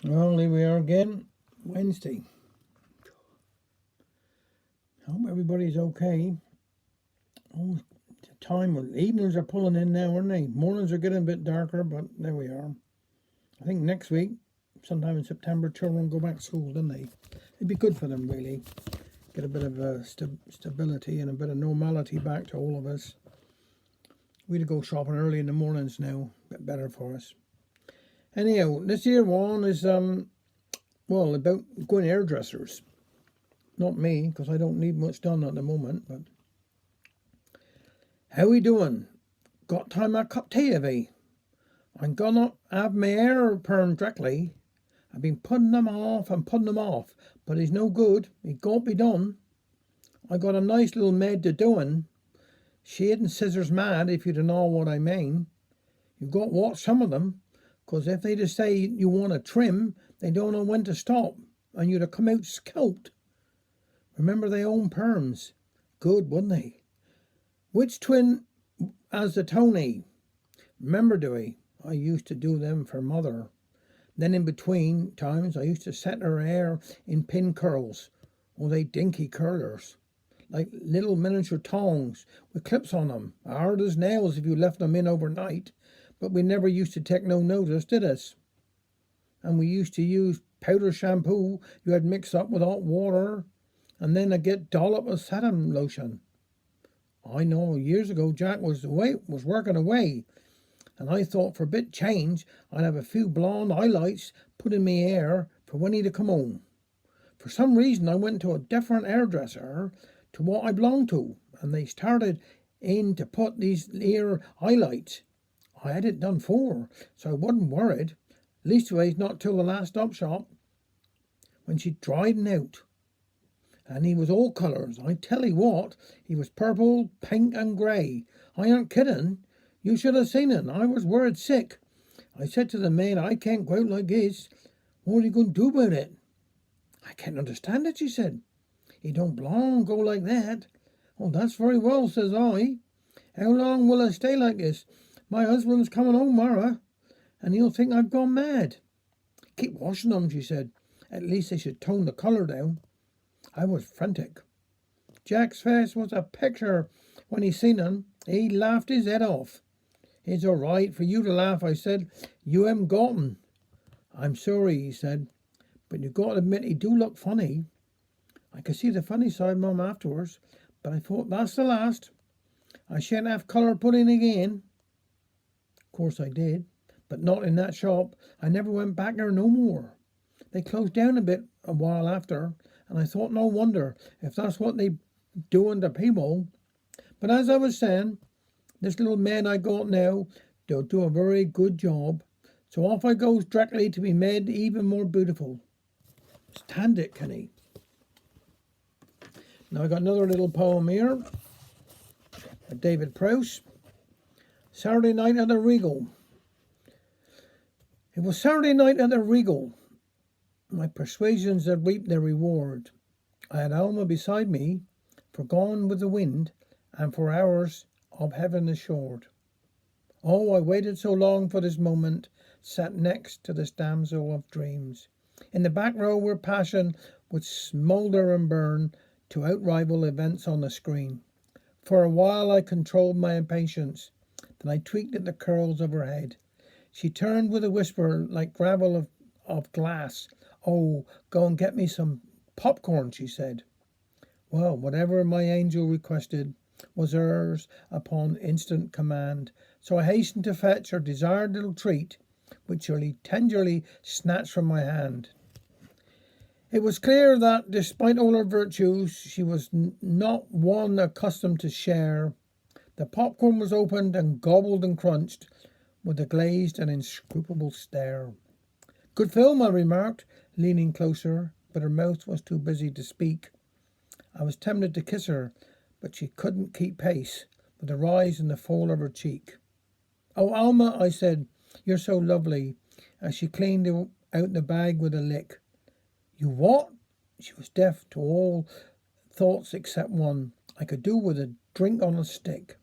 Well, here we are again, Wednesday. Hope everybody's okay. Oh, the time, evenings are pulling in now, aren't they? Mornings are getting a bit darker, but there we are. I think next week, sometime in September, children go back to school, don't they? It'd be good for them, really. Get a bit of stability and a bit of normality back to all of us. We'd go shopping early in the mornings now, a bit better for us. Anyhow, this here one is, about going hairdressers. Not me, because I don't need much done at the moment, but... How we doing? Got time a cup tea, have we? I'm gonna have my hair permed directly. I've been putting them off and putting them off, but it's no good. It can't be done. I got a nice little maid to doing. She isn't scissors mad, if you don't know what I mean. You've got to watch some of them, because if they just say you want to trim, they don't know when to stop, and you'd have come out scalped. Remember they own perms. Good, wouldn't they? Which twin has the Tony? Remember, do I used to do them for mother. Then in between times I used to set her hair in pin curls. Oh, they dinky curlers. Like little miniature tongs with clips on them. Hard as nails if you left them in overnight. But we never used to take no notice, did us? And we used to use powder shampoo you had mixed up with hot water. And then I'd get dollop of satin lotion. I know, years ago Jack was working away, and I thought for a bit change I'd have a few blonde highlights put in me hair for when he'd come home. For some reason I went to a different hairdresser to what I belonged to, and they started in to put these ear highlights. I had it done for, so I wasn't worried, leastways not till the last stop shop, when she dried out. And he was all colours. I tell you what, he was purple, pink and grey. I aren't kidding. You should have seen it. I was worried sick. I said to the maid, I can't go out like this. What are you going to do about it? I can't understand it, she said. He don't belong go like that. Oh, that's very well, says I. How long will I stay like this? My husband's coming home, Mara, and he'll think I've gone mad. Keep washing them, she said. At least they should tone the colour down. I was frantic. Jack's face was a picture when he seen 'em. He laughed his head off. It's all right for you to laugh, I said. You haven't got 'em. I'm sorry, he said, but you got to admit he do look funny. I could see the funny side, Mum, afterwards, but I thought that's the last. I shan't have colour put in again. Of course I did, but not in that shop. I never went back there no more. They closed down a while after, and I thought no wonder if that's what they doing to people. But as I was saying, this little man I got now, they'll do a very good job. So off I goes directly to be made even more beautiful. Stand it, Kenny. Now I got another little poem here. David Prowse. Saturday night at the Regal. It was Saturday night at the Regal. My persuasions had reaped their reward. I had Alma beside me, for gone with the wind, and for hours of heaven assured. Oh, I waited so long for this moment, sat next to this damsel of dreams, in the back row where passion would smoulder and burn to outrival events on the screen. For a while I controlled my impatience, then I tweaked at the curls of her head. She turned with a whisper like gravel of glass. Oh, go and get me some popcorn, she said. Well, whatever my angel requested was hers upon instant command, so I hastened to fetch her desired little treat, which she tenderly snatched from my hand. It was clear that, despite all her virtues, she was not one accustomed to share. The popcorn was opened and gobbled and crunched with a glazed and inscrutable stare. Good film, I remarked, leaning closer, but her mouth was too busy to speak. I was tempted to kiss her, but she couldn't keep pace with the rise and the fall of her cheek. Oh, Alma, I said, you're so lovely, as she cleaned out the bag with a lick. You what? She was deaf to all thoughts except one. I could do with a drink on a stick.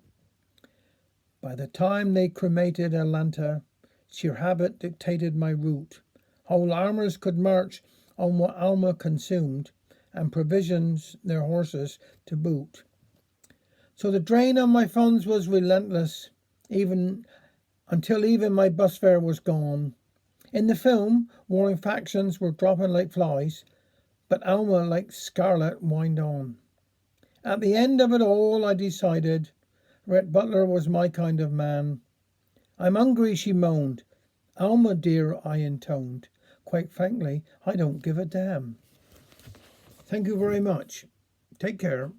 By the time they cremated Atlanta, sheer habit dictated my route. Whole armies could march on what Alma consumed, and provisions their horses to boot. So the drain on my funds was relentless, even until even my bus fare was gone. In the film, warring factions were dropping like flies, but Alma, like Scarlet, whined on. At the end of it all, I decided Rhett Butler was my kind of man. I'm hungry, she moaned. Alma, dear, I intoned. Quite frankly, I don't give a damn. Thank you very much. Take care.